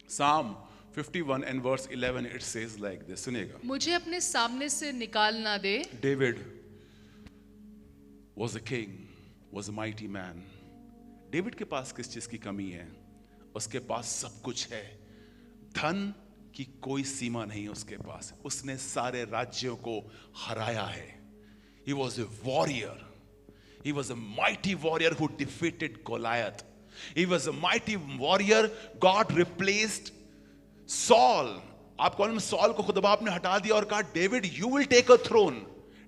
Psalm 51 and verse 11, it says like this. सुनिएगा. मुझे अपने सामने से निकाल ना दे. David was a king, was a mighty man. David के पास किस चीज की कमी है? उसके पास सब कुछ है. धन की कोई सीमा नहीं उसके पास. उसने सारे राज्यों को हराया है. He was a warrior. He was a mighty warrior who defeated Goliath. He was a mighty warrior. God replaced Saul. आपको मालूम, सॉल को खुदा बाप ने हटा दिया और कहा, David you will take a throne.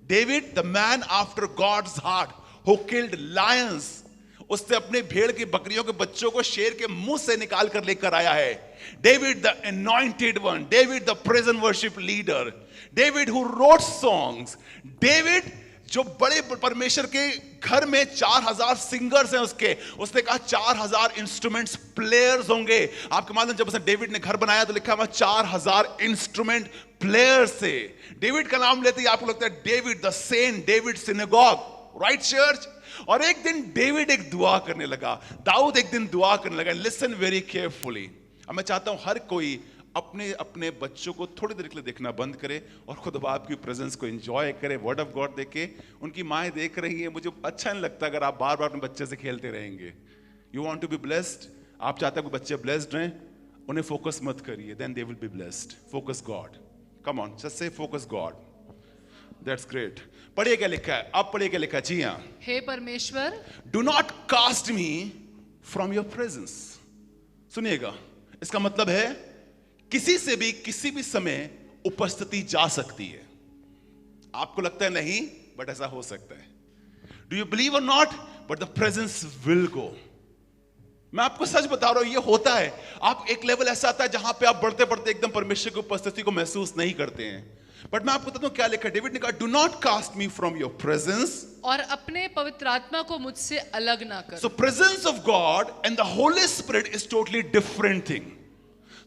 David the man after God's heart who killed lions. उसने अपने भेड़ की बकरियों के बच्चों को शेर के मुंह से निकाल कर लेकर आया है. David the anointed one. David the present worship leader. David who wrote songs. David जो बड़े परमेश्वर के घर में 4000 सिंगर्स हैं उसने कहा 4000 इंस्ट्रूमेंट्स प्लेयर्स होंगे. आपके मालूम, जब उसने डेविड ने घर बनाया तो लिखा हुआ 4000 इंस्ट्रूमेंट प्लेयर्स थे. डेविड का नाम लेते ही आपको लगता है David the saint, David synagogue, right church. और एक दिन डेविड एक दुआ करने लगा. दाऊद एक दिन दुआ करने लगा. Listen very carefully. अब मैं चाहता हूं हर कोई अपने अपने बच्चों को थोड़ी देर के लिए देखना बंद करे और खुद बाप की प्रेजेंस को एंजॉय करे. वर्ड ऑफ गॉड देखे. उनकी माएं देख रही हैं. मुझे अच्छा नहीं लगता अगर आप बार बार अपने बच्चे से खेलते रहेंगे. You want to be blessed. आप चाहते हो कि बच्चे ब्लेस्ड रहें, उन्हें फोकस मत करिए. Then they will be blessed. Focus God. Come on, just say focus God. That's great. पढ़िए क्या लिखा है. अब पढ़िए क्या लिखा है. जी हाँ. हे परमेश्वर, do not cast me from your presence. सुनिएगा, इसका मतलब है किसी से भी किसी भी समय उपस्थिति जा सकती है. आपको लगता है नहीं, बट ऐसा हो सकता है. डू यू बिलीव और not, but the presence will go. मैं आपको सच बता रहा हूं, ये होता है. आप एक लेवल ऐसा आता है जहां पे आप बढ़ते बढ़ते एकदम परमेश्वर की उपस्थिति को महसूस नहीं करते हैं. बट मैं आपको बताता हूं क्या लिखा है. डेविड ने कहा, do not cast me from your presence. और अपने पवित्र आत्मा को मुझसे अलग ना कर. So presence of God and the Holy Spirit is totally different thing.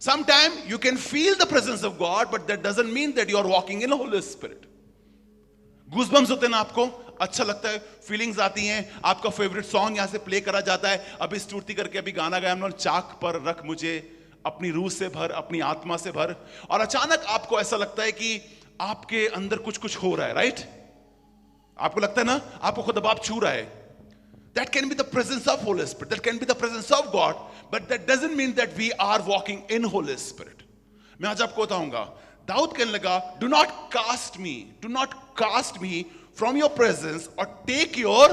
Sometimes you can feel the presence of God, but that doesn't mean that you are walking in the Holy Spirit. Goosebumps होते हैं ना आपको, अच्छा लगता है, feelings आती हैं. आपका फेवरेट सॉन्ग यहां से प्ले करा जाता है. अभी स्तुति करके अभी गाना गाया हमने, चाक पर रख मुझे, अपनी रूह से भर, अपनी आत्मा से भर. और अचानक आपको ऐसा लगता है कि आपके अंदर कुछ कुछ हो रहा है. राइट? आपको लगता है ना, आपको खुद बाप छू रहा है. That can be the presence of Holy Spirit. That can be the presence of God. But that doesn't mean that we are walking in Holy Spirit. मैं आज आपको बताऊंगा. दाऊद कहने लगा, do not cast me. Do not cast me from your presence or take your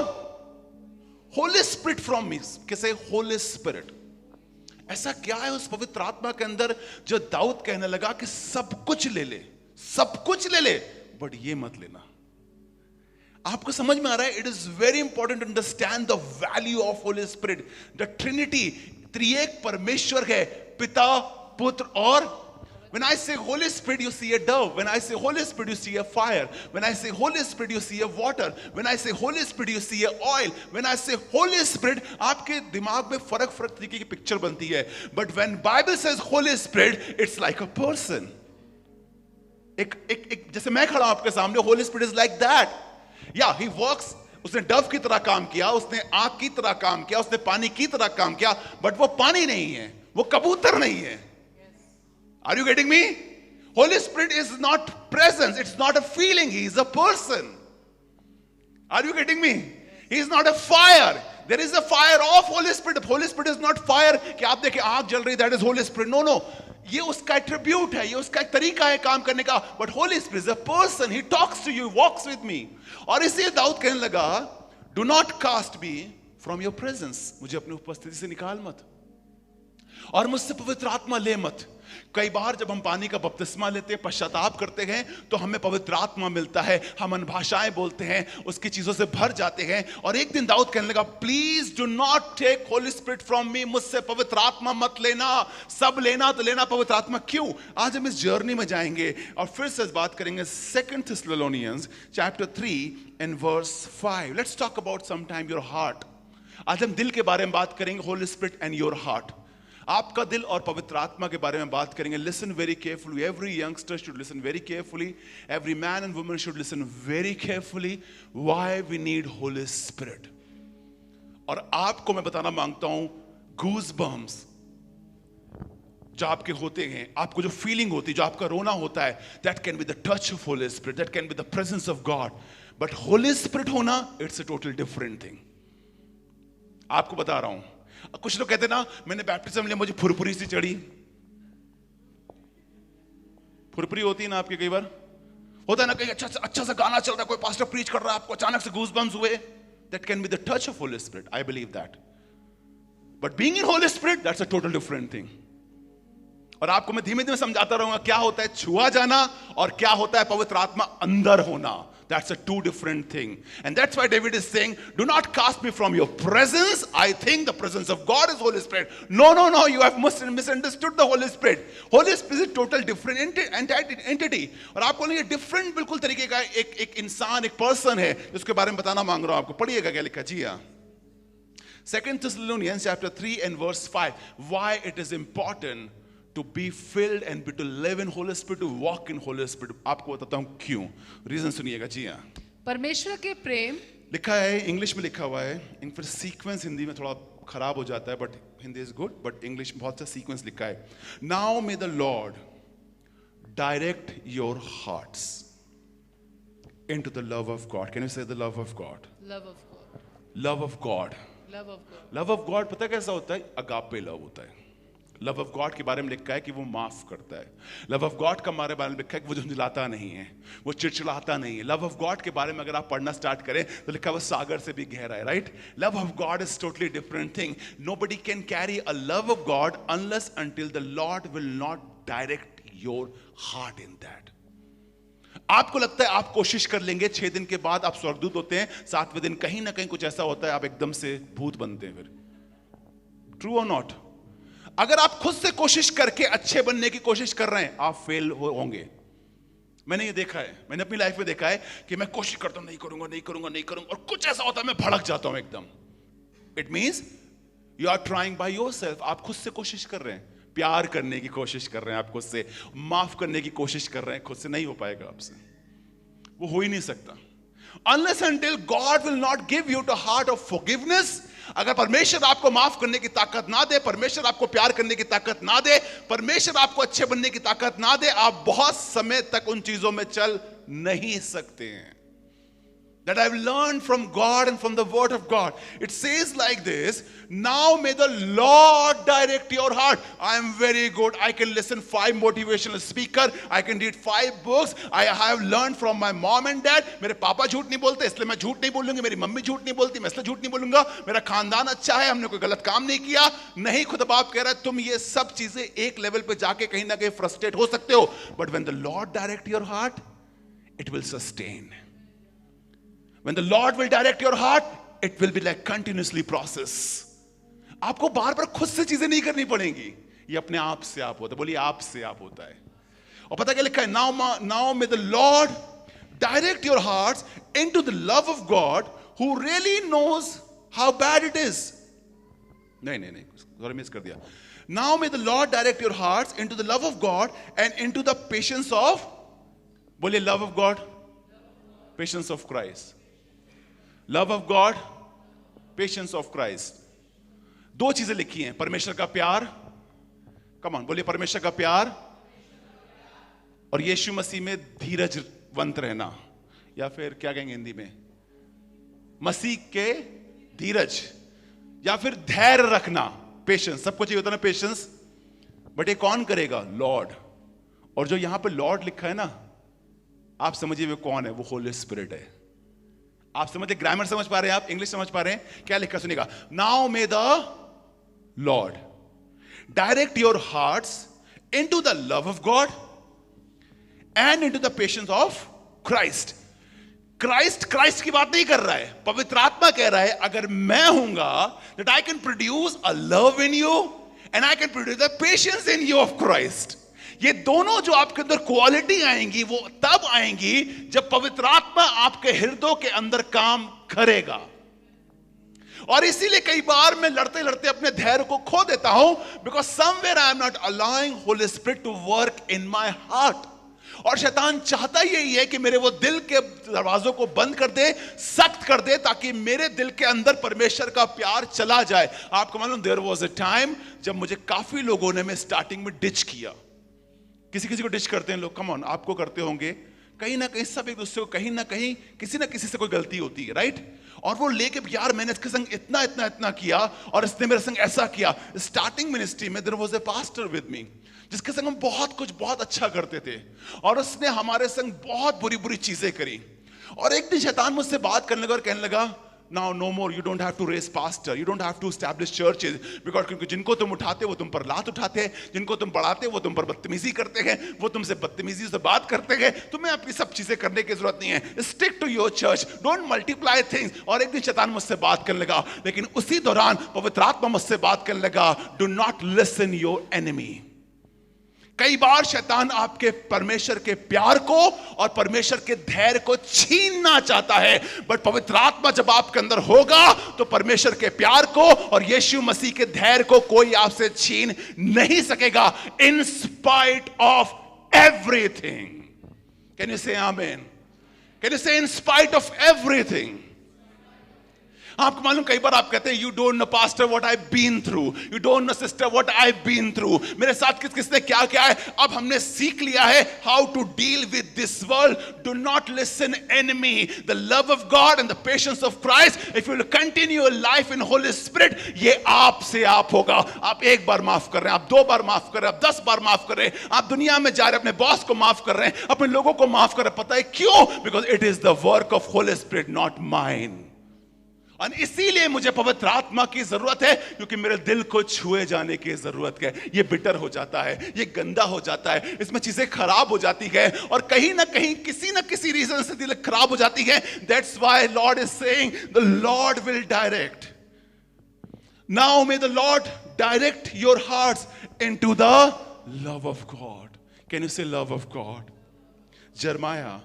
Holy Spirit from me. कैसे Holy Spirit? ऐसा क्या है उस पवित्र आत्मा के अंदर जो दाऊद कहने लगा कि सब कुछ ले ले, सब कुछ ले ले, बट ये मत लेना. आपको समझ में आ रहा है? It is very important to understand the value of Holy Spirit. The Trinity, त्रिएक परमेश्वर है, पिता, पुत्र और. When I say Holy Spirit, you see a dove. When I say Holy Spirit, you see a fire. When I say Holy Spirit, you see a water. When I say Holy Spirit, you see a oil. When I say Holy Spirit, आपके दिमाग में फर्क तरीके की picture बनती है. But when Bible says Holy Spirit, it's like a person. एक जैसे मैं खड़ा हूं आपके सामने, Holy Spirit is like that. Yeah, he works. उसने डव की तरह काम किया, उसने आग की तरह काम किया, उसने पानी की तरह काम किया, बट वो पानी नहीं है, वो कबूतर नहीं है. Are you getting me? Holy Spirit is not presence, it's not a feeling, he is a person. Are you getting me? He is not a fire. There is a fire of Holy Spirit. Holy Spirit is not fire कि आप देखें आग जल रही, that is Holy Spirit. No, no. ये उसका attribute है, ये उसका एक तरीका है काम करने का. But Holy Spirit is a person. He talks to you, walks with me. और इसलिए दाऊद कहने लगा, do not cast me from your presence. मुझे अपनी उपस्थिति से निकाल मत और मुझसे पवित्र आत्मा ले मत. कई बार जब हम पानी का बपतिस्मा लेते हैं, पश्चाताप करते हैं, तो हमें पवित्र आत्मा मिलता है, हम अन भाषाएं बोलते हैं, उसकी चीजों से भर जाते हैं. और एक दिन दाऊद कहने लगा, please do not take Holy Spirit from me. मुझसे पवित्र आत्मा मत लेना. सब लेना तो लेना, पवित्र आत्मा क्यों? आज हम इस जर्नी में जाएंगे और फिर से बात करेंगे 2 Thessalonians chapter 3 and verse 5. Let's talk about sometime your heart. आज हम दिल के बारे में बात करेंगे, Holi spirit and your heart. आपका दिल और पवित्र आत्मा के बारे में बात करेंगे. Listen very carefully. Every youngster should listen very carefully. Every man and woman should listen very carefully. Why we need Holy Spirit. और आपको मैं बताना मांगता हूं, गूज बम्स जो आपके होते हैं, आपको जो फीलिंग होती है, जो आपका रोना होता है, that can be the touch of Holy Spirit, that can be the presence of God. But Holy Spirit होना, it's a total different thing. आपको बता रहा हूं, कुछ लोग कहते हैं ना, मैंने बैप्टिज्म लिया, मुझे फुरफुरी सी चढ़ी. फुरफुरी होती है ना आपके, कई बार होता है ना, कहीं अच्छा सा गाना चल रहा है, कोई पास्टर प्रीच कर रहा है, आपको अचानक से गूज़बम्स हुए. That can be the touch of Holy spirit. I believe that. But being in Holy spirit, that's a total different thing. और आपको मैं धीमे धीमे समझाता रहूंगा क्या होता है छुआ जाना और क्या होता है पवित्र आत्मा अंदर होना. That's a two different thing. And that's why David is saying, do not cast me from your presence. I think the presence of God is Holy Spirit. No, you have misunderstood the Holy Spirit. Holy Spirit is a total different entity. और आपको नहीं, different बिल्कुल तरीके का एक इंसान, एक person है, जिसके बारे में बताना मांग रहा हूं आपको. पढ़िएगा क्या लिखा जी. हाँ, 2 Thessalonians chapter 3 and verse 5. Why it is important to be filled and to live in Holy Spirit, to walk in Holy Spirit. आपको बताता हूं क्यों. रीजन सुनिएगा जी. हाँ, परमेश्वर के प्रेम लिखा है, इंग्लिश में लिखा हुआ है. इन फिर सीक्वेंस हिंदी में थोड़ा खराब हो जाता है, but Hindi is good, but English में बहुत सा सीक्वेंस लिखा है. Now may the Lord direct your hearts into the love of God. Can you say the love of God? Love of God. Love of God. Love of God. Love of God पता कैसा होता है? Agape love होता है. Love of God के बारे में लिखा है कि वो माफ करता है. लव ऑफ गॉड का हमारे बारे में लिखा है कि वो झुंझलाता नहीं है, वो चिड़चिड़ाता नहीं है. लव ऑफ गॉड के बारे में अगर आप पढ़ना स्टार्ट करें तो लिखा है वो सागर से भी गहरा है. Right? Love of God is totally different thing. Nobody can carry a love of God unless until the Lord will not direct your heart in that. आपको लगता है आप कोशिश कर लेंगे, 6 दिन के बाद आप स्वर्गदूत होते हैं, 7वें दिन कहीं ना कहीं कुछ ऐसा होता है, आप एकदम से भूत बनते हैं. फिर ट्रू और नॉट? अगर आप खुद से कोशिश करके अच्छे बनने की कोशिश कर रहे हैं, आप फेल होंगे. मैंने ये देखा है, मैंने अपनी लाइफ में देखा है कि मैं कोशिश करता हूं, नहीं करूंगा, और कुछ ऐसा होता है मैं भड़क जाता हूं एकदम. It means you are trying by yourself. आप खुद से कोशिश कर रहे हैं, प्यार करने की कोशिश कर रहे हैं, आप खुद से माफ करने की कोशिश कर रहे हैं. खुद से नहीं हो पाएगा आपसे, वो हो ही नहीं सकता. Unless until God will not give you the heart of forgiveness. अगर परमेश्वर आपको माफ करने की ताकत ना दे, परमेश्वर आपको प्यार करने की ताकत ना दे, परमेश्वर आपको अच्छे बनने की ताकत ना दे, आप बहुत समय तक उन चीजों में चल नहीं सकते हैं. That I've learned from God and from the word of God. It says like this, now may the Lord direct your heart. I am very good. I can listen 5 motivational speaker. I can read 5 books. I have learned from my mom and dad. मेरे पापा झूठ नहीं बोलते, इसलिए मैं झूठ नहीं बोलूंगी. मेरी मम्मी झूठ नहीं बोलती, मैं इसलिए झूठ नहीं बोलूंगा. मेरा खानदान अच्छा है, हमने कोई गलत काम नहीं किया. नहीं, खुद बाप कह रहा है तुम ये सब चीजें एक लेवल पे जाके कहीं ना कहीं फ्रस्ट्रेट हो सकते हो. But when the Lord direct your heart, it will sustain. When the Lord will direct your heart, it will be like continuously process. आपको बार बार खुद से चीजें नहीं करनी पड़ेंगी, ये अपने आप से आप होता है. बोलिए आप से आप होता है. और पता क्या लिखा है? Now may the Lord direct your hearts into the love of God, who really knows how bad it is. नहीं, sorry, मिस कर दिया. Now may the Lord direct your hearts into the love of God and into the patience of, बोलिए love of God, patience of Christ. Love of God, patience of Christ. 2 चीजें लिखी हैं. परमेश्वर का प्यार, come on बोलिए परमेश्वर का प्यार, और यीशु मसीह में धीरजवंत रहना, या फिर क्या कहेंगे हिंदी में, मसीह के धीरज, या फिर धैर्य रखना. पेशेंस सबको चाहिए होता है ना, पेशेंस. बट ये कौन करेगा? लॉर्ड. और जो यहां पे लॉर्ड लिखा है ना, आप समझिए वो कौन है? वो होली स्पिरिट है. आप समझते, ग्रामर समझ पा रहे हैं आप? इंग्लिश समझ पा रहे हैं? क्या लिखा सुनिएगा. Now may the Lord direct your hearts into the love of God and into the patience of Christ. Christ की बात नहीं कर रहा है, पवित्र आत्मा कह रहा है अगर मैं हूंगा, that I can produce a love in you and I can produce the patience in you of Christ. ये दोनों जो आपके अंदर क्वालिटी आएंगी, वो तब आएंगी जब पवित्र आत्मा आपके हृदय के अंदर काम करेगा. और इसीलिए कई बार मैं लड़ते लड़ते अपने धैर्य को खो देता हूं, because somewhere I am not allowing Holy Spirit to work in my heart. और शैतान चाहता यही है कि मेरे वो दिल के दरवाजों को बंद कर दे, सख्त कर दे, ताकि मेरे दिल के अंदर परमेश्वर का प्यार चला जाए। आपको मालूम, देयर वाज अ टाइम जब मुझे काफी लोगों ने मैं स्टार्टिंग में डिच किया। किसी किसी को डिच करते हैं लोग, कम ऑन, आपको करते होंगे कहीं ना कहीं, सब एक दूसरे को कहीं ना कहीं किसी ना किसी से कोई गलती होती है, राइट? और वो लेके यार मैंने इसके संग इतना इतना इतना किया और इसने मेरे संग ऐसा किया। स्टार्टिंग मिनिस्ट्री में there was a pastor with me जिसके संग हम बहुत कुछ बहुत अच्छा करते थे, और उसने हमारे संग बहुत बुरी बुरी चीजें करी। और एक दिन शैतान मुझसे बात करने लगा और कहने लगा, Now no more, you don't have to raise pastor, you don't have to establish churches, because क्योंकि जिनको तुम उठाते वो तुम पर लात उठाते हैं, जिनको तुम बढ़ाते वो तुम पर बदतमीजी करते हैं, वो तुमसे बदतमीजी से बात करते हैं, तुम्हें अपनी सब चीजें करने की जरूरत नहीं है। Stick to your church, don't multiply things। और एक दिन शैतान मुझसे बात करने लगा, लेकिन उसी दौरान पवित्र आत्मा मुझसे बात करने लगा, do not listen your enemy। कई बार शैतान आपके परमेश्वर के प्यार को और परमेश्वर के धैर्य को छीनना चाहता है, बट पवित्र आत्मा जब आपके अंदर होगा तो परमेश्वर के प्यार को और यीशु मसीह के धैर्य को कोई आपसे छीन नहीं सकेगा, in spite of everything. Can you से आमेन? कैन यू से इन स्पाइट ऑफ एवरीथिंग? आपको मालूम, कई बार आप कहते हैं, you don't know pastor what I been through, you don't know sister what I been through. मेरे साथ किस किसने क्या क्या है। अब हमने सीख लिया है how to deal with this world. Do not listen enemy, the love of God and the patience of Christ, if you will continue your life in Holy Spirit, ये आपसे आप होगा। आप एक बार माफ कर रहे हैं, आप 2 बार माफ कर रहे हैं, आप 10 बार माफ कर रहे हैं, आप दुनिया में जा रहे हैं, अपने बॉस को माफ कर रहे हैं, अपने लोगों को माफ कर रहे हैं। पता है क्यों? Because it is the work of Holy spirit, not mine. और इसीलिए मुझे पवित्र आत्मा की जरूरत है, क्योंकि मेरे दिल को छुए जाने की जरूरत है। ये बिटर हो जाता है, ये गंदा हो जाता है, इसमें चीजें खराब हो जाती है, और कहीं ना कहीं किसी ना किसी रीजन से दिल खराब हो जाती है। That's why Lord is saying, the Lord will direct. Now may the Lord direct your hearts into the love of God. Can you say love of God? Jeremiah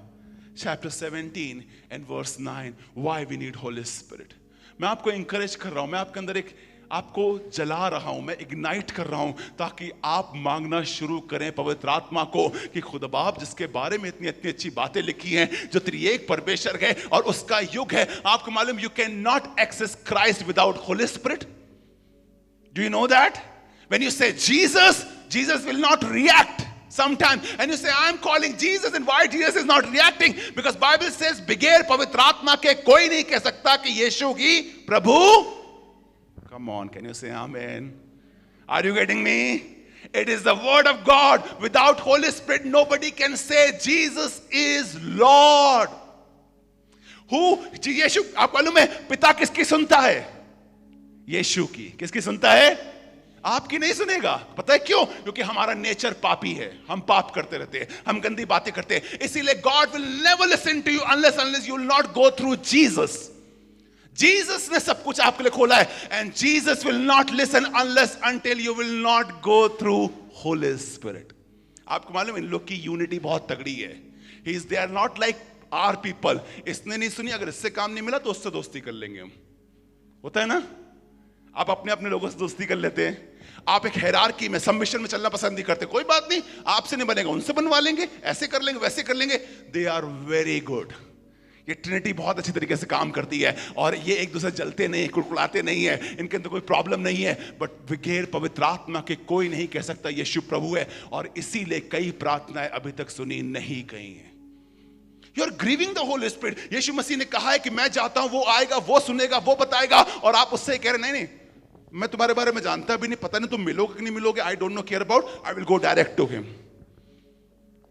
chapter 17 and verse 9, why we need Holy Spirit। मैं आपको encourage कर रहा हूं, मैं आपके अंदर एक आपको जला रहा हूं, मैं इग्नाइट कर रहा हूं, ताकि आप मांगना शुरू करें पवित्र आत्मा को कि खुदा बाप जिसके बारे में इतनी इतनी अच्छी बातें लिखी हैं, जो त्रिएक परमेश्वर है और उसका युग है। आपको मालूम, you can not access Christ without Holy Spirit. Do you know that? When you say Jesus, Jesus will not react sometimes, and you say I am calling Jesus, and why Jesus is not reacting? Because Bible says बगैर पवित्र आत्मा के कोई नहीं कह सकता कि यीशु ही प्रभु। Come on, can you say amen? Are you getting me? It is the word of God. Without Holy Spirit nobody can say Jesus is Lord। Who? यीशु, आप मालूम है पिता किसकी सुनता है? यीशु की। किसकी सुनता है? आपकी नहीं सुनेगा। पता है क्यों? क्योंकि हमारा नेचर पापी है, हम पाप करते रहते हैं, हम गंदी बातें करते हैं। इसीलिए God will never listen to you unless you will not go through Jesus. Jesus ने सब कुछ आपके लिए खोला है, and Jesus will not listen unless until you will not go through Holy Spirit. आपको मालूम, इन लोग की यूनिटी बहुत तगड़ी है। They are not like our people. इसने नहीं सुनी, अगर इससे काम नहीं मिला तो उससे दोस्ती कर लेंगे हम। होता है ना, आप अपने अपने लोगों से दोस्ती कर लेते हैं। आप एक हायरार्की में, सबमिशन में चलना पसंद नहीं करते। कोई बात नहीं, आपसे नहीं बनेगा, उनसे बनवा लेंगे, ऐसे कर लेंगे, वैसे कर लेंगे। They are very good. ये ट्रिनिटी बहुत अच्छी तरीके से काम करती है, और ये एक दूसरे जलते नहीं, कुड़कुड़ाते नहीं है, इनके अंदर कोई प्रॉब्लम नहीं है। बट बगैर पवित्र आत्मा के कोई नहीं कह सकता यीशु प्रभु है, और इसीलिए कई प्रार्थनाएं अभी तक सुनी नहीं गई हैं। You are grieving the Holy Spirit. यीशु मसीह ने कहा है कि मैं जाता हूं, वो आएगा, वो सुनेगा, वो बताएगा, और आप उससे कह रहे नहीं नहीं, मैं तुम्हारे बारे में जानता भी नहीं, पता नहीं तुम मिलोगे कि नहीं मिलोगे, I don't know care about, I will go direct to him.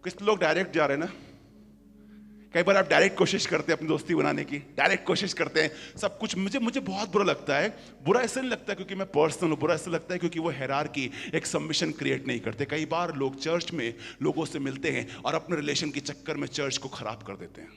किस लोग डायरेक्ट जा रहे हैं ना। कई बार आप डायरेक्ट कोशिश करते हैं अपनी दोस्ती बनाने की, डायरेक्ट कोशिश करते हैं सब कुछ। मुझे बहुत बुरा लगता है। बुरा इससे नहीं लगता क्योंकि मैं पर्सनल हूं, बुरा इससे लगता है क्योंकि वो हायरार्की, एक सबमिशन क्रिएट नहीं करते। कई बार लोग चर्च में लोगों से मिलते हैं और अपने रिलेशन के चक्कर में चर्च को खराब कर देते हैं।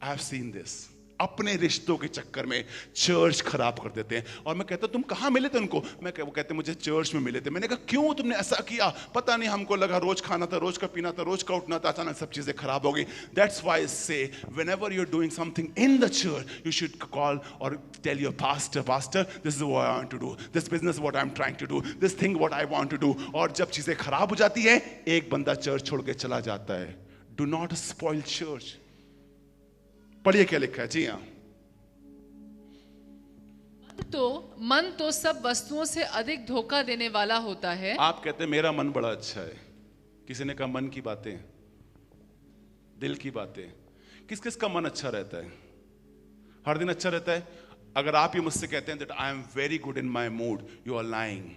आई हैव सीन दिस अपने रिश्तों के चक्कर में चर्च खराब कर देते हैं। और मैं कहता तुम कहाँ मिले थे उनको? वो कहते मुझे चर्च में मिले थे। मैंने कहा क्यों तुमने ऐसा किया? पता नहीं, हमको लगा रोज खाना था, रोज का पीना था, रोज का उठना था, अचानक सब चीजें खराब हो गई। That's why I say whenever you are doing something in the church you should call or tell your pastor, this is what I want to do, this business what I am trying to do, this thing what I want to do. और जब चीजें खराब हो जाती है, एक बंदा church छोड़ के चला जाता है। Do not spoil church. पढ़िए क्या लिखा है। जी हाँ, मन तो सब वस्तुओं से अधिक धोखा देने वाला होता है। आप कहते हैं मेरा मन बड़ा अच्छा है। किसी ने कहा मन की बातें, दिल की बातें। किस किस का मन अच्छा रहता है? हर दिन अच्छा रहता है? अगर आप ये मुझसे कहते हैं that I am very good in my mood, you are lying.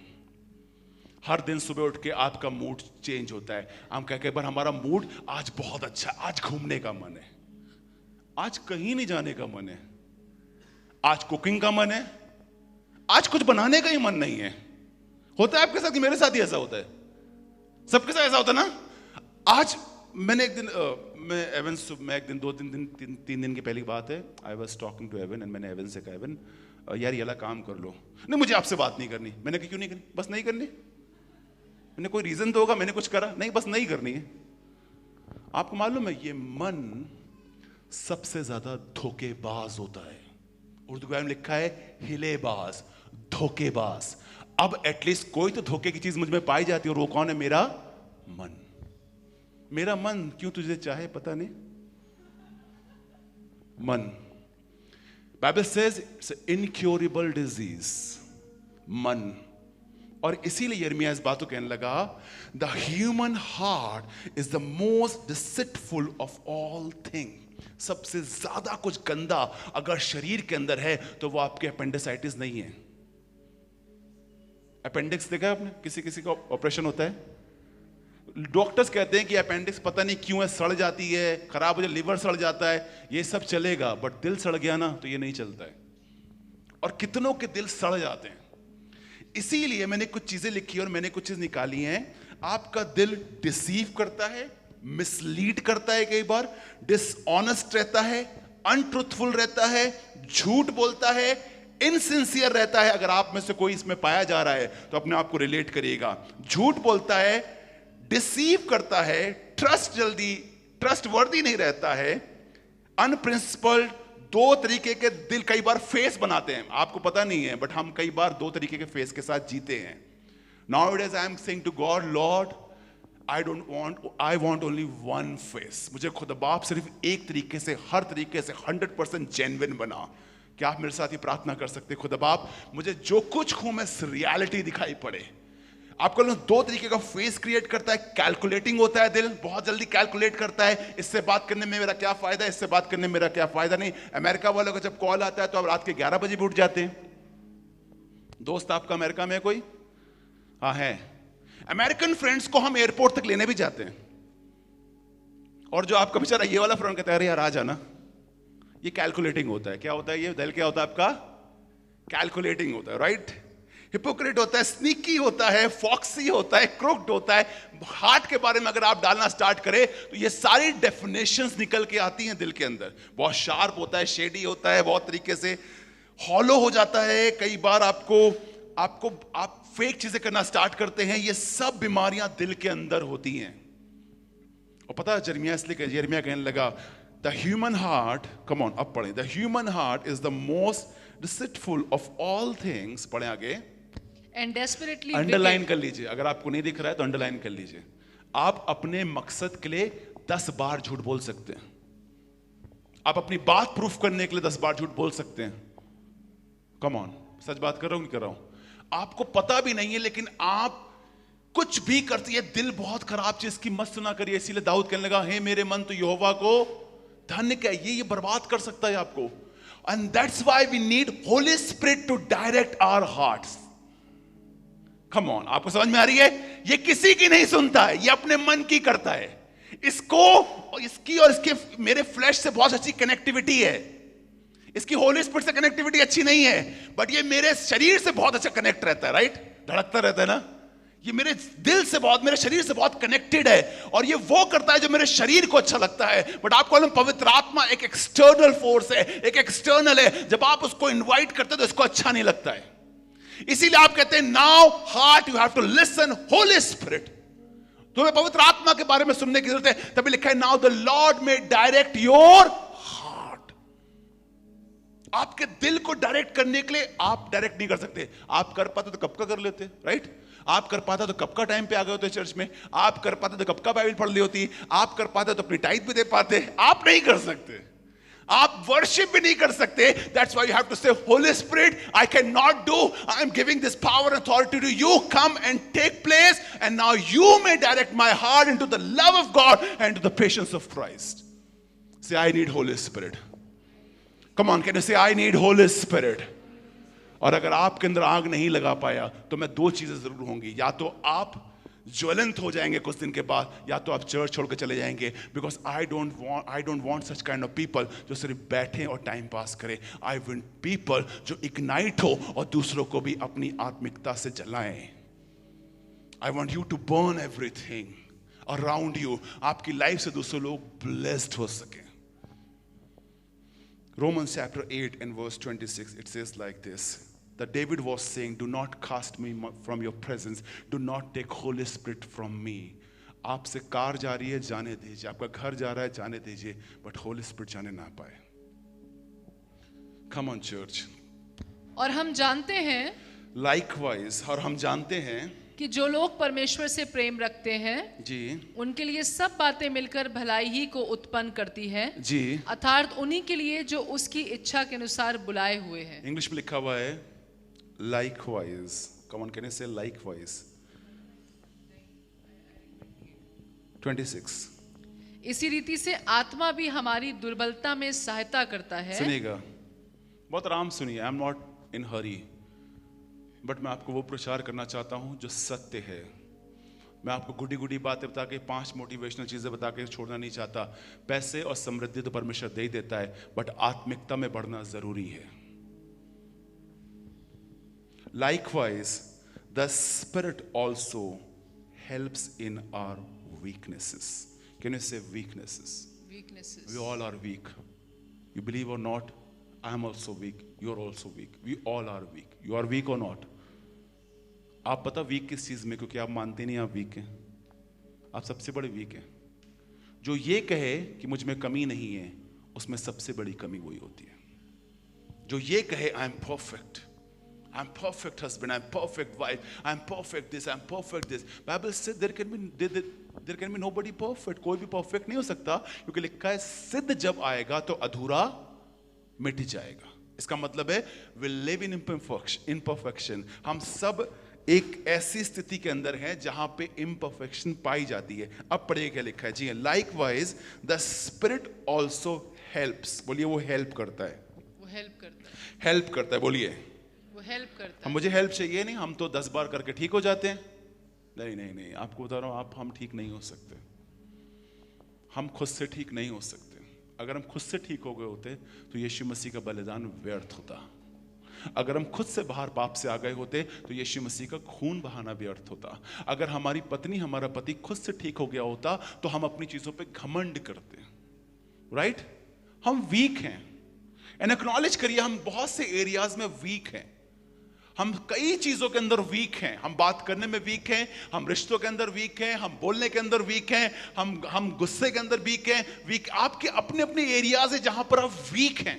हर दिन सुबह उठ के आपका मूड चेंज होता है। हम कह के बार हमारा मूड आज बहुत अच्छा है, आज घूमने का मन है, आज कहीं नहीं जाने का मन है, आज कुकिंग का मन है, आज कुछ बनाने का ही मन नहीं है। होता है आपके साथ कि मेरे साथ ही ऐसा होता है? सबके साथ ऐसा होता है ना? आज मैंने एक दिन मैं एक दिन 2-3 दिन की पहली बात है, I was talking to Evan and मैंने एवन से कहा एवन यार ये वाला काम कर लो। नहीं मुझे आपसे बात नहीं करनी। मैंने कहा क्यों नहीं करनी? बस नहीं करनी। मैंने कोई रीजन तो होगा, मैंने कुछ करा नहीं, बस नहीं करनी है। आपको मालूम है ये मन सबसे ज्यादा धोखेबाज होता है। उर्दू में लिखा है हिलेबाज, धोखेबाज। अब एटलीस्ट कोई तो धोखे की चीज मुझ में पाई जाती है, और वो कौन है? मेरा मन। मेरा मन क्यों तुझे चाहे पता नहीं। मन, Bible says it's incurable disease, मन। और इसीलिए यिर्मयाह इस बात को कहने लगा, the human heart is the most deceitful of all thing. सबसे ज्यादा कुछ गंदा अगर शरीर के अंदर है तो वो आपके अपेंडिसाइटिस नहीं है। अपेंडिक्स देखा है आपने? किसी किसी का ऑपरेशन होता है, डॉक्टर्स कहते हैं कि अपेंडिक्स पता नहीं क्यों है, सड़ जाती है, खराब हो जाए, लिवर सड़ जाता है, ये सब चलेगा, बट दिल सड़ गया ना तो ये नहीं चलता है। और कितनों के दिल सड़ जाते हैं। इसीलिए मैंने कुछ चीजें लिखी और मैंने कुछ चीज निकाली हैं। आपका दिल डिसीव करता है, मिसलीड करता है, कई बार डिसऑनेस्ट रहता है, अनट्रूथफुल रहता है, झूठ बोलता है, इनसिंसियर रहता है। अगर आप में से कोई इसमें पाया जा रहा है तो अपने आप को रिलेट करिएगा। झूठ बोलता है, डिसीव करता है, ट्रस्टवर्दी नहीं रहता है, अनप्रिंसिपल्ड। 2 तरीके के दिल कई बार फेस बनाते हैं, आपको पता नहीं है, बट हम कई बार 2 तरीके के फेस के साथ जीते हैं। Nowadays I am saying to God, Lord, I want only one face. मुझे खुदा बाप सिर्फ एक तरीके से, हर तरीके से 100% जेन्युइन बना। क्या आप मेरे साथ ये प्रार्थना कर सकते हैं? खुदा बाप मुझे जो कुछ हूं मैं रियलिटी दिखाई पड़े। आपको 2 तरीके का फेस क्रिएट करता है। कैलकुलेटिंग होता है दिल, बहुत जल्दी कैलकुलेट करता है, इससे बात करने में मेरा क्या फायदा है, इससे बात करने में मेरा क्या फायदा नहीं। अमेरिका वालों का जब कॉल आता है तो आप रात के 11 बजे भी उठ जाते हैं। दोस्त आपका अमेरिका में है कोई? हाँ है। अमेरिकन फ्रेंड्स को हम एयरपोर्ट तक लेने भी जाते हैं, और जो आपका बेचारा ये वाला फ्रेंड कहता है अरे यार आ जाना, ये कैलकुलेटिंग होता है। क्या होता है ये दिल? क्या होता है आपका? कैलकुलेटिंग होता है, राइट? हिपोक्रेट होता है, स्नीकी होता है, फॉक्सी होता है, क्रोक्ड होता है। हार्ट के बारे में अगर आप डालना स्टार्ट करें तो ये सारी डेफिनेशंस निकल के आती हैं दिल के अंदर। बहुत शार्प होता है, शेडी होता है, बहुत तरीके से हॉलो हो जाता है। कई बार आप फेक चीजें करना स्टार्ट करते हैं। ये सब बीमारियां दिल के अंदर होती हैं। और पता है यिर्मयाह कहने लगा, the human heart, come on अब पढ़ें, the human heart is the most deceitful of all things. पढ़ें आगे, एंड डेस्परेटली अंडरलाइन कर लीजिए। अगर आपको नहीं दिख रहा है तो अंडरलाइन कर लीजिए। आप अपने मकसद के लिए 10 बार झूठ बोल सकते हैं। आप अपनी बात प्रूफ करने के लिए 10 बार झूठ बोल सकते हैं। कम ऑन, सच बात कर रहा हूं, नहीं कर रहा हूं? आपको पता भी नहीं है लेकिन आप कुछ भी करती है। दिल बहुत खराब चीज की मत सुना करिए। इसीलिए दाऊद कहने लगा, हे मेरे मन तो यहोवा को धन्य कहिए, ये बर्बाद कर सकता है आपको। And that's why we need Holy Spirit to direct our hearts. Come on, आपको समझ में आ रही है? ये किसी की नहीं सुनता है, ये अपने मन की करता है। इसकी और इसके मेरे फ्लैश से बहुत अच्छी कनेक्टिविटी है। इसकी होली स्पिरिट से कनेक्टिविटी अच्छी नहीं है, बट ये मेरे शरीर से बहुत अच्छा कनेक्ट रहता है, राइट? धड़कता रहता है ना। ये मेरे दिल से बहुत, मेरे शरीर से बहुत कनेक्टेड है, और ये वो करता है जो मेरे शरीर को अच्छा लगता है। बट आपको मालूम पवित्र आत्मा एक एक्सटर्नल फोर्स है, एक एक्सटर्नल है। जब आप उसको इनवाइट करते हो तो उसको अच्छा नहीं लगता है। इसीलिए आप कहते हैं now heart you have to listen Holy Spirit. तुम्हें पवित्र आत्मा के बारे में सुनने की जरूरत है। तभी लिखा है now the Lord may direct your heart. आपके दिल को डायरेक्ट करने के लिए आप डायरेक्ट नहीं कर सकते। आप कर पाते तो कब का कर लेते, राइट? आप कर पाते तो कब का टाइम पे आ गए होते चर्च में। आप कर पाते तो कब का बाइबल पढ़ ली होती। आप कर पाते तो अपनी टाइट भी दे पाते। आप नहीं कर सकते। आप वर्शिप भी नहीं कर सकते। That's why you have to say, Holy Spirit, I cannot do. I am giving this power and authority to you. Come and take place, and now you may direct my heart into the love of God and to the patience of Christ. Say, I need Holy Spirit. Come on, can you say, I need Holy Spirit? और अगर आपके अंदर आग नहीं लगा पाया तो मैं दो चीजें जरूर होंगी। या तो आप ज्वलंत हो जाएंगे कुछ दिन के बाद, या तो आप चर्च छोड़ के चले जाएंगे। Because I don't want such kind of people जो सिर्फ बैठे और टाइम पास करें। आई वांट पीपल जो इग्नाइट हो और दूसरों को भी अपनी आत्मिकता से जलाएं। I want you to burn everything around you. आपकी लाइफ से दूसरे लोग ब्लेस्ड हो सके। Romans chapter 8 and verse 26, it says like this, that David was saying, do not cast me from your presence, do not take Holy Spirit from me. आपसे car जा रही है, जाने दीजिए। आपका घर जा रहा है, जाने दीजिए, but Holy Spirit जाने ना पाए। Come on church. और हम जानते हैं Likewise, और हम जानते हैं कि जो लोग परमेश्वर से प्रेम रखते हैं जी, उनके लिए सब बातें मिलकर भलाई ही को उत्पन्न करती हैं जी, अर्थात उन्हीं के लिए जो उसकी इच्छा के अनुसार बुलाए हुए हैं। इंग्लिश में लिखा हुआ है likewise. Come on, can you say likewise? 26. इसी रीति से आत्मा भी हमारी दुर्बलता में सहायता करता है। सुनिएगा, बहुत आराम सुनिए। आई am not in Hari, but मैं आपको वो प्रचार करना चाहता हूं जो सत्य है। मैं आपको गुडी गुडी बातें बता के 5 मोटिवेशनल चीजें बता के छोड़ना नहीं चाहता। पैसे और समृद्धि तो परमेश्वर दे ही देता है, बट आत्मिकता में बढ़ना जरूरी है। Likewise, the Spirit also helps in our weaknesses. Can you say weaknesses? Weaknesses. We all are weak. You believe or not, I am also weak. You are also weak. We all are weak. You are weak or not? आप पता week किस चीज में? क्योंकि आप मानते नहीं आप वीक हैं। आप सबसे बड़े वीक हैं। जो ये कहे कि मुझ में कमी नहीं है, उसमें सबसे बड़ी कमी वही होती है। जो ये कहे I am perfect, I'm perfect husband, I'm perfect wife, I'm perfect this, I'm perfect this. Bible says there can be nobody perfect. कोई भी perfect नहीं हो सकता, क्योंकि लिखा है सिद्ध जब आएगा तो अधूरा मिट जाएगा। इसका मतलब है we'll live in imperfection. हम सब एक ऐसी स्थिति के अंदर हैं जहां पे imperfection पाई जाती है। अब पढ़िए क्या लिखा है जी। Likewise, the Spirit also helps. बोलिए वो help करता है। वो हेल्प करता है। हेल्प करता है, बोलिए हेल्प करता है। हम, मुझे हेल्प चाहिए नहीं, हम तो 10 बार करके ठीक हो जाते हैं। नहीं नहीं नहीं, आपको बता रहा हूं, हम ठीक नहीं हो सकते। हम खुद से ठीक नहीं हो सकते। अगर हम खुद से ठीक हो गए होते तो यीशु मसीह का बलिदान व्यर्थ होता। अगर हम खुद से बाहर पाप से आ गए होते तो यीशु मसीह का खून बहाना व्यर्थ होता। अगर हमारी पत्नी, हमारा पति खुद से ठीक हो गया होता तो हम अपनी चीजों पे घमंड करते। राइट? हम वीक हैं। एंड एक्नॉलेज करिए, हम बहुत से एरियाज में वीक हैं। हम कई चीजों के अंदर वीक हैं। हम बात करने में वीक हैं, हम रिश्तों के अंदर वीक हैं, हम बोलने के अंदर वीक हैं, हम गुस्से के अंदर वीक हैं। वीक आपके अपने अपने एरियाज है जहां पर आप वीक हैं।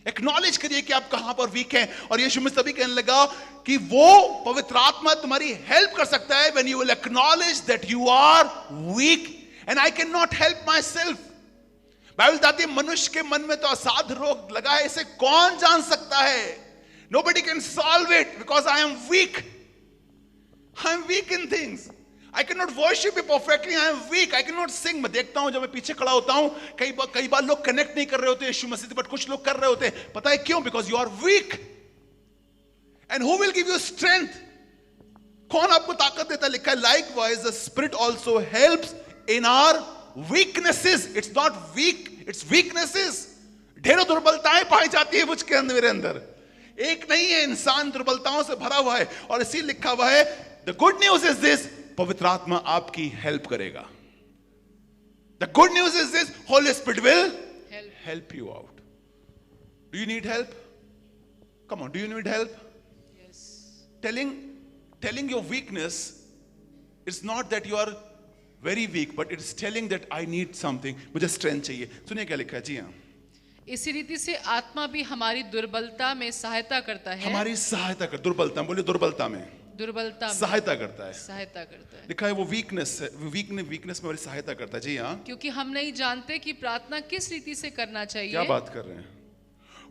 एक्नॉलेज करिए कि आप कहां पर वीक हैं। और यीशु मसीह तभी कहने लगा कि वो पवित्र आत्मा तुम्हारी हेल्प कर सकता है when you will acknowledge that you are weak and I can not help myself. Bible बताती है मनुष्य के मन में तो असाध्य रोग लगा है, इसे कौन जान सकता है? Nobody can solve it because I am weak. I am weak in things. I cannot worship you perfectly. I am weak. I cannot sing. मैं देखता हूं जब मैं पीछे खड़ा होता हूं, कई बार लोग कनेक्ट नहीं कर रहे होते यीशु मसीह से, बट कुछ लोग कर रहे होते। पता है क्यों? Because you are weak. And who will give you strength? कौन आपको ताकत देता है? लिखा है likewise the Spirit also helps in our weaknesses. It's not weak, it's weaknesses. ढेरों दुर्बलताएं पाई जाती है मुझके अंदर, मेरे अंदर। एक नहीं है, इंसान दुर्बलताओं से भरा हुआ है। और इसी लिखा हुआ है the good news is this, पवित्र आत्मा आपकी हेल्प करेगा. The good news is this, Holi spirit will help you out. Do you need help? Come on, do you need help? Yes. Telling your weakness, it's not that you are very weak, but it's telling that I need something. मुझे strength चाहिए. सुनिए क्या लिखा है जी. हाँ, इसी रीति से आत्मा भी हमारी दुर्बलता में सहायता करता है. हमारी सहायता कर, दुर्बलता बोलिए, दुर्बलता में सहायता करता है. लिखा है वो वीकनेस है, वीकनेस में हमारी सहायता करता है जी. हाँ, क्योंकि हम नहीं जानते कि प्रार्थना किस रीति से करना चाहिए. क्या बात कर रहे हैं?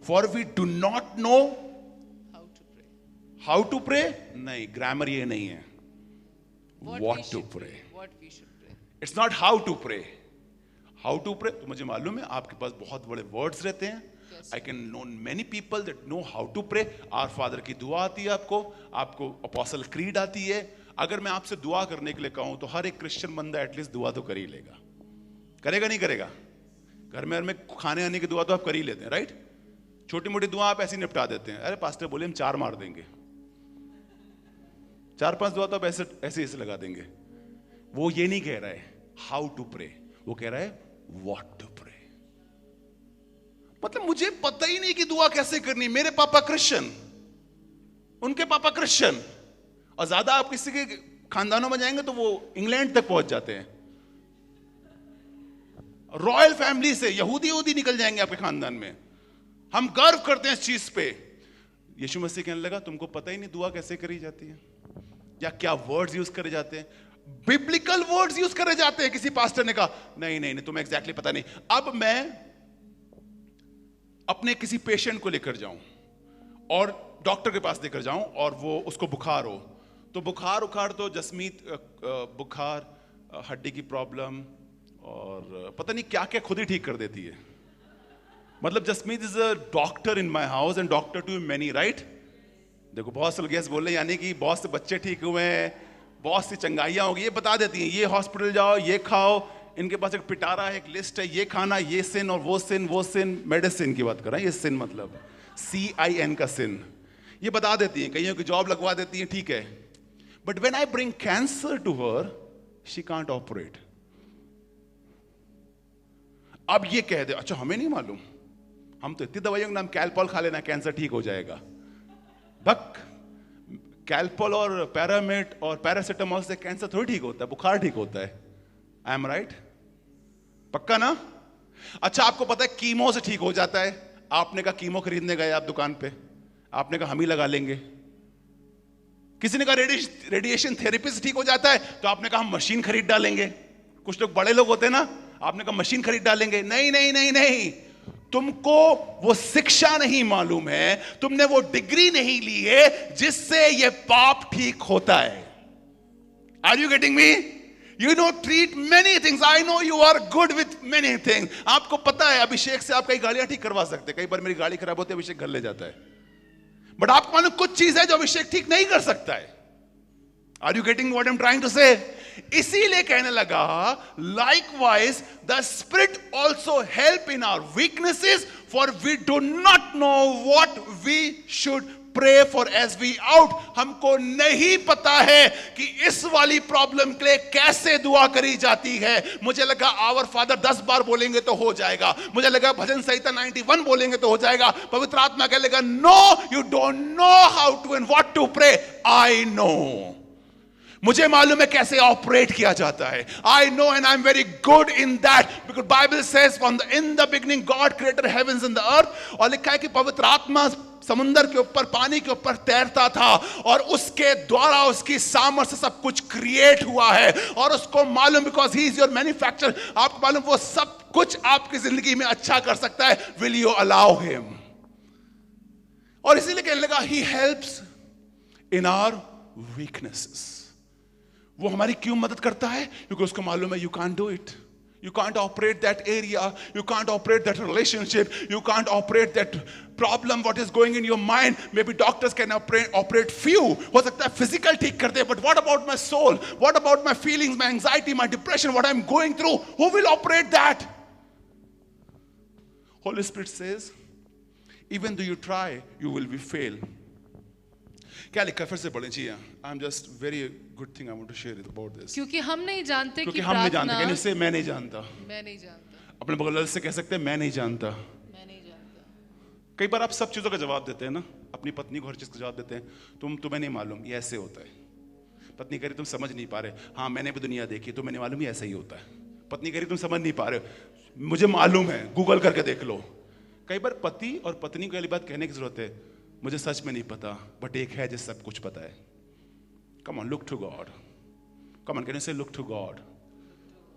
For we do not know how to pray. नहीं, ग्रामर ये नहीं है. What to pray. What we should pray. It's not how to pray. How to pray. तो मुझे मालूम है आपके पास बहुत बड़े वर्ड्स रहते हैं. I can know many people that know how to pray. Our Father की दुआ आती है आपको Apostle Creed आती है. अगर मैं आपसे दुआ करने के लिए कहूं तो हर एक क्रिश्चियन बंदा एटलीस्ट दुआ तो कर ही लेगा. करेगा नहीं करेगा? घर में खाने आने की दुआ तो आप कर ही लेते हैं, राइट? छोटी मोटी दुआ आप ऐसे निपटा देते हैं. अरे पास्टर बोले हम 4 मार देंगे, 4-5 दुआ तो आप ऐसे लगा देंगे. वो ये नहीं कह रहा है हाउ टू प्रे, वो कह रहा है व्हाट टू प्रे. मतलब मुझे पता ही नहीं कि दुआ कैसे करनी. मेरे पापा क्रिश्चियन, उनके पापा क्रिश्चियन, और ज्यादा आप किसी के खानदानों में जाएंगे तो वो इंग्लैंड तक पहुंच जाते हैं. रॉयल फैमिली से यहूदी निकल जाएंगे आपके खानदान में. हम गर्व करते हैं इस चीज पे. यीशु मसीह कहने लगा तुमको पता ही नहीं दुआ कैसे करी जाती है, या क्या वर्ड्स यूज करे जाते हैं. बिब्लिकल वर्ड्स यूज करे जाते हैं. किसी पास्टर ने कहा नहीं तुम्हें एग्जैक्टली पता नहीं. अब मैं अपने किसी पेशेंट को लेकर जाऊं और डॉक्टर के पास लेकर जाऊं और वो उसको बुखार हो, तो बुखार तो जसमीत बुखार, हड्डी की प्रॉब्लम और पता नहीं क्या क्या खुद ही ठीक कर देती है. मतलब Jasmeet is a doctor in my house and doctor to many, right? देखो बहुत से लोग गेस्ट बोल रहे हैं, यानी कि बहुत से बच्चे ठीक हुए हैं, बहुत सी चंगाइयां होगी, ये बता देती हैं. ये हॉस्पिटल जाओ, ये खाओ, इनके पास एक पिटारा है, एक लिस्ट है, ये खाना, ये सिन और वो सिन. मेडिसिन की बात कर रहा है. ये सिन मतलब CIN का सिन. ये बता देती हैं, कईयों की जॉब लगवा देती हैं, ठीक है. But when I bring cancer to her, she can't operate. अब ये कह दे अच्छा हमें नहीं मालूम, हम तो इतनी दवाइयों का नाम कैलपॉल खा लेना कैंसर ठीक हो जाएगा. बक कैलपॉल और पैरामेट और पैरासिटामोल से कैंसर थोड़ी ठीक होता है, बुखार ठीक होता है. I am right? पक्का ना? अच्छा आपको पता है कीमो से ठीक हो जाता है. आपने कहा कीमो खरीदने गए आप दुकान पे, आपने कहा हम ही लगा लेंगे. किसी ने कहा रेडिएशन थेरेपी से ठीक हो जाता है, तो आपने कहा हम मशीन खरीद डालेंगे. कुछ लोग बड़े लोग होते हैं ना, आपने कहा मशीन खरीद डालेंगे. नहीं, तुमको वो शिक्षा नहीं मालूम है, तुमने वो डिग्री नहीं ली है जिससे ये पाप ठीक होता है. Are you getting me? You know, treat many things. I know you are good with many things. आपको पता है अभिषेक से आप कई गाड़ियां ठीक करवा सकते हैं. कई बार मेरी गाड़ी खराब होती है, अभिषेक घर ले जाता है. बट आपको मालूम कुछ चीज है जो अभिषेक ठीक नहीं कर सकता है. Are you getting what I'm trying to say? इसीलिए कहने लगा likewise the Spirit also help in our weaknesses, for we do not know what we should pray for as we out. हमको नहीं पता है कि इस वाली प्रॉब्लम के लिए कैसे दुआ करी जाती है. मुझे लगा आवर फादर 10 बार बोलेंगे तो हो जाएगा. मुझे लगा भजन संहिता 91 बोलेंगे तो हो जाएगा. पवित्र आत्मा कहेगा no, you don't know how to and what to pray. I know, मुझे मालूम है कैसे ऑपरेट किया जाता है. I know and I am very good in that, because Bible says in the beginning God created heavens and the earth. और लिखा है कि पवित्र आत्मा समुद्र के ऊपर, पानी के ऊपर तैरता था और उसके द्वारा उसकी सामर्थ्य से सब कुछ क्रिएट हुआ है. और उसको मालूम, because he is your manufacturer, आपको मालूम वो सब कुछ आपकी जिंदगी में अच्छा कर सकता है. Will you allow him? और इसीलिए कहने लगा he helps in our weaknesses. वो हमारी क्यों मदद करता है? क्योंकि उसको मालूम है you can't do it. You can't operate that area. You can't operate that relationship. You can't operate that problem what is going in your mind. Maybe doctors can operate few. हो सकता है physical ठीक कर दे, but what about my soul? What about my feelings, my anxiety, my depression, what I'm going through? Who will operate that? Holy Spirit says, even though you try, you will be fail. क्या लिखा है फिर से पढ़ें। जी हाँ, I am just very good thing I want to share about this. क्योंकि हम नहीं जानते क्योंकि कि हम नहीं जानते, प्रार्थना कहने से मैं नहीं जानता। मैं नहीं जानता, अपने बगल वाले से कह सकते हैं मैं नहीं जानता। मैं नहीं जानता। कई बार आप सब चीजों का जवाब देते हैं ना, अपनी पत्नी को हर चीज का जवाब देते हैं, तुम्हें नहीं मालूम ये ऐसे होता है। पत्नी कह रही तुम समझ नहीं पा रहे, हाँ मैंने भी दुनिया देखी, तुम्हें नहीं मालूम ये ऐसा ही होता है। पत्नी कह रही तुम समझ नहीं पा रहे, मुझे मालूम है, गूगल करके देख लो। कई बार पति और पत्नी को वाली बात कहने की जरूरत है, मुझे सच में नहीं पता, बट एक है जिसे सब कुछ पता है। Come on, look to God. Come on, can you say look to God.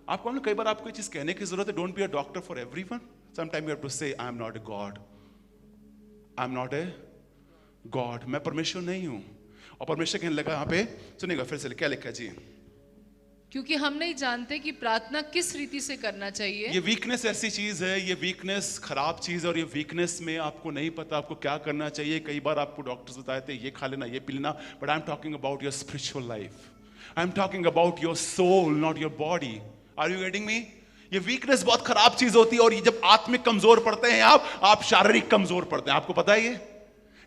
आपको कई बार आपको ये चीज कहने की जरूरत है, don't be a doctor for everyone. Sometime you have to say I am not a god, I am not a god. मैं परमेश्वर नहीं हूं। और परमेश्वर कहने लगा, यहाँ पे सुनिएगा फिर से क्या लिखा है जी। क्योंकि हम नहीं जानते कि प्रार्थना किस रीति से करना चाहिए। ये वीकनेस ऐसी चीज है, ये वीकनेस खराब चीज है, और ये वीकनेस में आपको नहीं पता आपको क्या करना चाहिए। कई बार आपको डॉक्टर्स बताए थे ये खा लेना, ये पी लेना, but I am talking about your spiritual life. I am talking about your soul, not your body. Are you getting me? ये वीकनेस बहुत खराब चीज होती है, और ये जब आत्मिक कमजोर पड़ते हैं आप शारीरिक कमजोर पड़ते हैं। आपको पता है ये?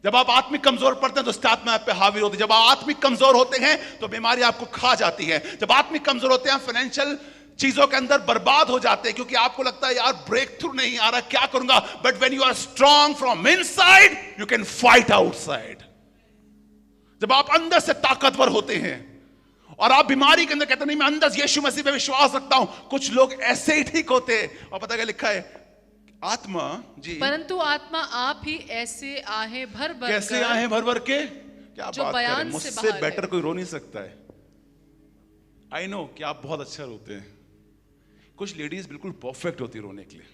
जब आप आत्मिक कमजोर पड़ते हैं तो स्टार्ट में आप पे हावी होती है। जब आप आत्मिक कमजोर होते हैं तो बीमारी आपको खा जाती है। जब आत्मिक कमजोर होते हैं फाइनेंशियल चीजों के अंदर बर्बाद हो जाते हैं, क्योंकि आपको लगता है यार ब्रेक थ्रू नहीं आ रहा, क्या करूंगा। But when you are strong from inside you can fight outside. जब आप अंदर से ताकतवर होते हैं और आप बीमारी के अंदर कहते नहीं मैं अंदर यीशु मसीह पे विश्वास रखता हूं, कुछ लोग ऐसे ही ठीक होते हैं। और पता क्या लिखा है? आत्मा जी, परंतु आत्मा आप ही ऐसे आहें भर भर कैसे आहें भर भर के, क्या जो बात बयान करें, मुझसे बेटर कोई रो नहीं सकता है। आई नो कि आप बहुत अच्छा रोते हैं। कुछ लेडीज बिल्कुल परफेक्ट होती है रोने के लिए,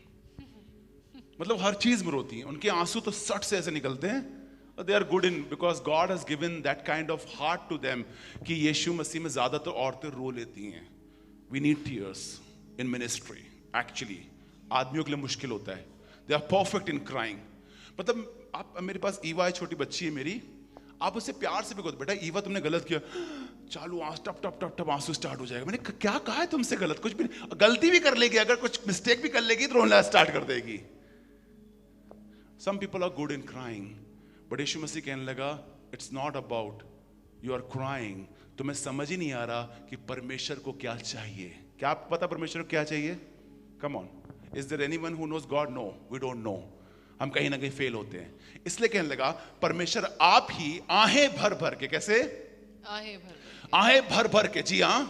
मतलब हर चीज में रोती हैं, उनके आंसू तो सट से ऐसे निकलते हैं। They are good in because God has given that kind of heart to them कि यीशु मसीह में ज्यादातर औरतें रो लेती हैं। We need tears in ministry. Actually आदमियों के लिए मुश्किल होता है। They are perfect in crying. मतलब आप, मेरे पास ईवा है, छोटी बच्ची है मेरी, आप उससे प्यार से भी कहो बेटा ईवा तुमने गलत किया, चालू आंसू टप टप टप टप आंसू स्टार्ट हो जाएगा। मैंने क्या कहा है तुमसे गलत? कुछ भी नहीं, गलती भी कर लेगी, अगर कुछ मिस्टेक भी कर लेगी तो रोना स्टार्ट कर देगी। Some people are good in crying, but यीशु मसीह कहने लगा it's not about you are crying. तुम्हें समझ ही नहीं आ रहा कि परमेश्वर को क्या चाहिए। क्या आपको पता परमेश्वर को क्या चाहिए? Come on, is there anyone who knows God? No, we don't know. हम कहीं ना कहीं फेल होते हैं। इसलिए कहने लगा परमेश्वर आप ही आहें भर भर के, कैसे आहें भर भर के, जी हाँ,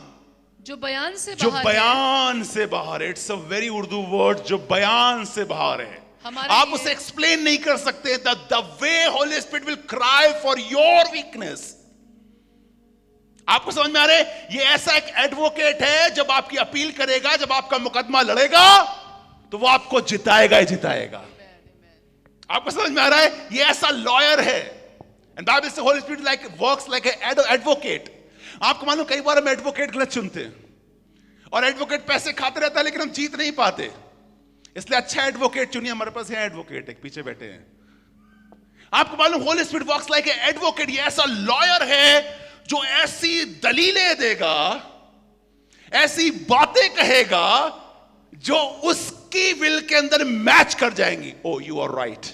जो बयान से जो बयान से बाहर है। It's a very Urdu word, जो बयान से बाहर है। आप उसे एक्सप्लेन नहीं कर सकते। The way Holi spirit will cry for your weakness. आपको समझ में आ रहा है? ये ऐसा एक एडवोकेट है, जब आपकी अपील करेगा, जब आपका मुकदमा लड़ेगा तो वो आपको जिताएगा ही जिताएगा। आपको समझ में आ रहा है? ये ऐसा लॉयर है। एंड बाइबल से Holi spirit like works like advocate. आपको मालूम कई बार हम एडवोकेट गलत चुनते हैं, और एडवोकेट पैसे खाते रहता है लेकिन हम जीत नहीं पाते। इसलिए अच्छा एडवोकेट चुनिए। हमारे पास है एडवोकेट, एक पीछे बैठे हैं। आपको मालूम Holi spirit works like advocate. ये ऐसा लॉयर है जो ऐसी दलीलें देगा, ऐसी बातें कहेगा जो उसकी विल के अंदर मैच कर जाएंगी। Oh you are right,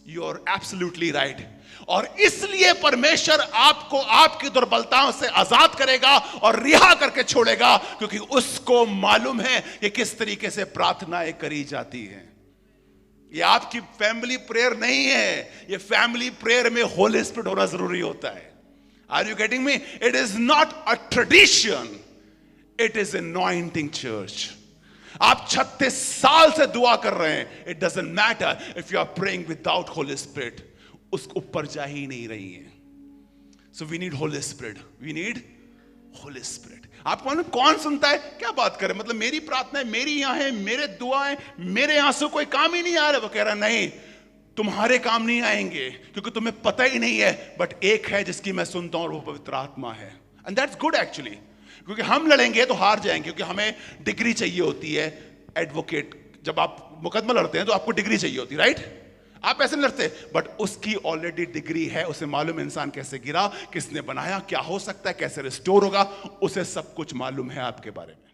you are absolutely right. और इसलिए परमेश्वर आपको आपकी दुर्बलताओं से आजाद करेगा और रिहा करके छोड़ेगा, क्योंकि उसको मालूम है कि किस तरीके से प्रार्थनाएं करी जाती हैं। ये आपकी फैमिली प्रेयर नहीं है, ये फैमिली प्रेयर में होली स्पिरिट होना जरूरी होता है। Are you getting me? It is not a tradition, it is anointing church. आप 36 साल से दुआ कर रहे हैं, it doesn't matter if you are praying without Holy Spirit, उसके ऊपर जा ही नहीं रही है। So we need Holy Spirit, we need Holy Spirit. आपको मालूम कौन सुनता है? क्या बात करें, मतलब मेरी प्रार्थना है, मेरी यहां है, मेरे दुआएं, मेरे यहां से कोई काम ही नहीं आ रहा। वो कह रहा नहीं, तुम्हारे काम नहीं आएंगे क्योंकि तुम्हें पता ही नहीं है, बट एक है जिसकी मैं सुनता हूं और वो पवित्र आत्मा है। एंड दैट्स गुड एक्चुअली, क्योंकि हम लड़ेंगे तो हार जाएंगे, क्योंकि हमें डिग्री चाहिए होती है। एडवोकेट, जब आप मुकदमा लड़ते हैं तो आपको डिग्री चाहिए होती है, राइट? आप ऐसे नहीं लड़ते, बट उसकी ऑलरेडी डिग्री है। उसे मालूम इंसान कैसे गिरा, किसने बनाया, क्या हो सकता है, कैसे रिस्टोर होगा, उसे सब कुछ मालूम है आपके बारे में।